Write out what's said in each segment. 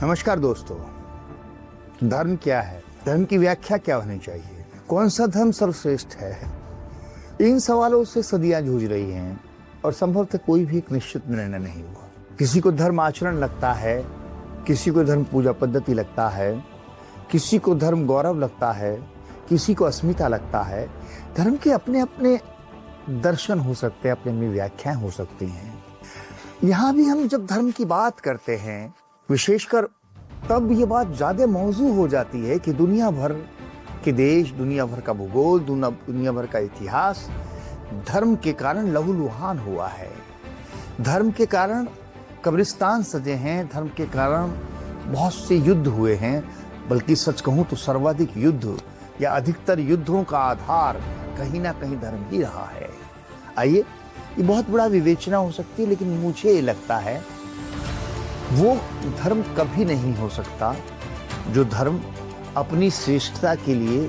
नमस्कार दोस्तों। धर्म क्या है? धर्म की व्याख्या क्या होनी चाहिए? कौन सा धर्म सर्वश्रेष्ठ है? इन सवालों से सदियां जूझ रही हैं और संभवतः कोई भी एक निश्चित निर्णय नहीं हुआ। किसी को धर्म आचरण लगता है, किसी को धर्म पूजा पद्धति लगता है, किसी को धर्म गौरव लगता है, किसी को अस्मिता लगता है। धर्म के अपने अपने दर्शन हो सकते हैं, अपनी अपनी व्याख्याएं हो सकती हैं। यहाँ भी हम जब धर्म की बात करते हैं, विशेषकर तब ये बात ज्यादा मौजू हो जाती है कि दुनिया भर के देश, दुनिया भर का भूगोल, दुनिया भर का इतिहास धर्म के कारण लहूलुहान हुआ है। धर्म के कारण कब्रिस्तान सजे हैं, धर्म के कारण बहुत से युद्ध हुए हैं। बल्कि सच कहूं तो सर्वाधिक युद्ध या अधिकतर युद्धों का आधार कहीं ना कहीं धर्म ही रहा है। आइए, ये बहुत बड़ा विवेचना हो सकती है, लेकिन मुझे लगता है वो धर्म कभी नहीं हो सकता जो धर्म अपनी श्रेष्ठता के लिए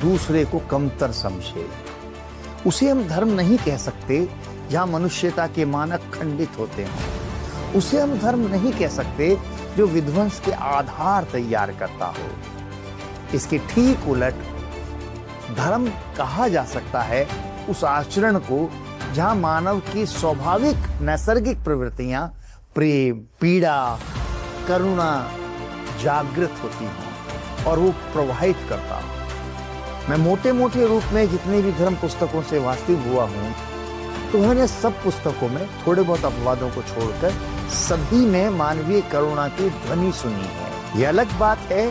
दूसरे को कमतर समझे। उसे हम धर्म नहीं कह सकते जहां मनुष्यता के मानक खंडित होते हैं। उसे हम धर्म नहीं कह सकते जो विध्वंस के आधार तैयार करता हो। इसके ठीक उलट धर्म कहा जा सकता है उस आचरण को जहां मानव की स्वाभाविक नैसर्गिक प्रवृत्तियां प्रेम, पीड़ा, करुणा जागृत होती हैं और वो प्रवाहित करता हूं। मैं मोटे मोटे रूप में जितनी भी धर्म पुस्तकों से वाकिफ हुआ हूं, तो मैंने सब पुस्तकों में थोड़े बहुत अपवादों को छोड़कर सभी में मानवीय करुणा की ध्वनि सुनी है। ये अलग बात है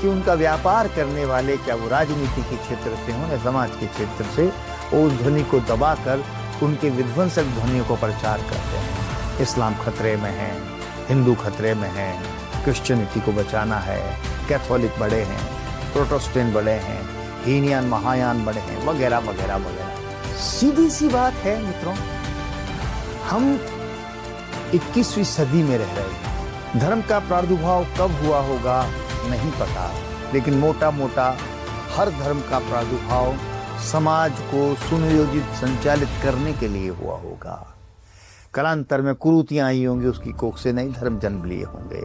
कि उनका व्यापार करने वाले, क्या वो राजनीति के क्षेत्र से हों या समाज के क्षेत्र से, उस ध्वनि को दबाकर उनके विध्वंसक ध्वनियों को प्रचार करते हैं। इस्लाम खतरे में है, हिंदू खतरे में है, क्रिश्चियनिटी को बचाना है, कैथोलिक बड़े हैं, प्रोटेस्टेंट बड़े हैं, हीनयान महायान बड़े हैं, वगैरह वगैरह वगैरह। सीधी सी बात है मित्रों, हम 21वीं सदी में रह रहे हैं। धर्म का प्रादुर्भाव कब हुआ होगा नहीं पता, लेकिन मोटा मोटा हर धर्म का प्रादुर्भाव समाज को सुनियोजित संचालित करने के लिए हुआ होगा। कालांतर में कुरीतियां आई होंगी, उसकी कोख से नई धर्म जन्म लिए होंगे।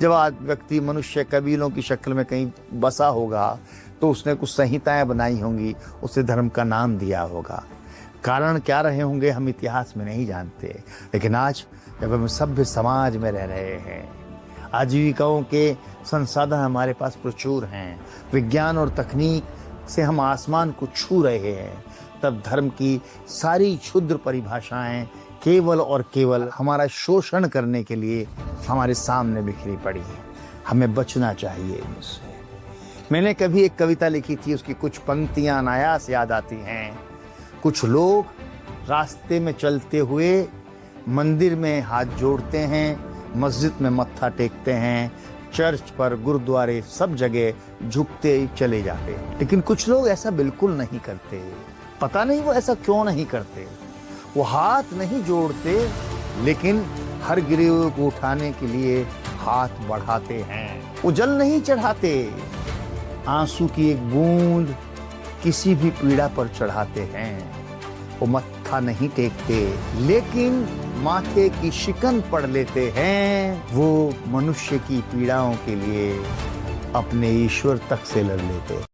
जब आज व्यक्ति मनुष्य कबीलों की शक्ल में कहीं बसा होगा तो उसने कुछ संहिताएं बनाई होंगी, उसे धर्म का नाम दिया होगा। कारण क्या रहे होंगे हम इतिहास में नहीं जानते, लेकिन आज जब हम सभ्य समाज में रह रहे हैं, आजीविकाओं के संसाधन हमारे पास प्रचुर हैं, विज्ञान और तकनीक से हम आसमान को छू रहे हैं, तब धर्म की सारी क्षुद्र परिभाषाएं केवल और केवल हमारा शोषण करने के लिए हमारे सामने बिखरी पड़ी है। हमें बचना चाहिए इनसे। मैंने कभी एक कविता लिखी थी, उसकी कुछ पंक्तियां अनायास याद आती हैं। कुछ लोग रास्ते में चलते हुए मंदिर में हाथ जोड़ते हैं, मस्जिद में मत्था टेकते हैं, चर्च पर, गुरुद्वारे, सब जगह झुकते चले जाते हैं। लेकिन कुछ लोग ऐसा बिल्कुल नहीं करते। पता नहीं वो ऐसा क्यों नहीं करते। वो हाथ नहीं जोड़ते, लेकिन हर गिरे हुए को उठाने के लिए हाथ बढ़ाते हैं। वो जल नहीं चढ़ाते, आंसू की एक बूंद किसी भी पीड़ा पर चढ़ाते हैं। वो मत्था नहीं टेकते, लेकिन माथे की शिकन पढ़ लेते हैं। वो मनुष्य की पीड़ाओं के लिए अपने ईश्वर तक से लड़ लेते हैं।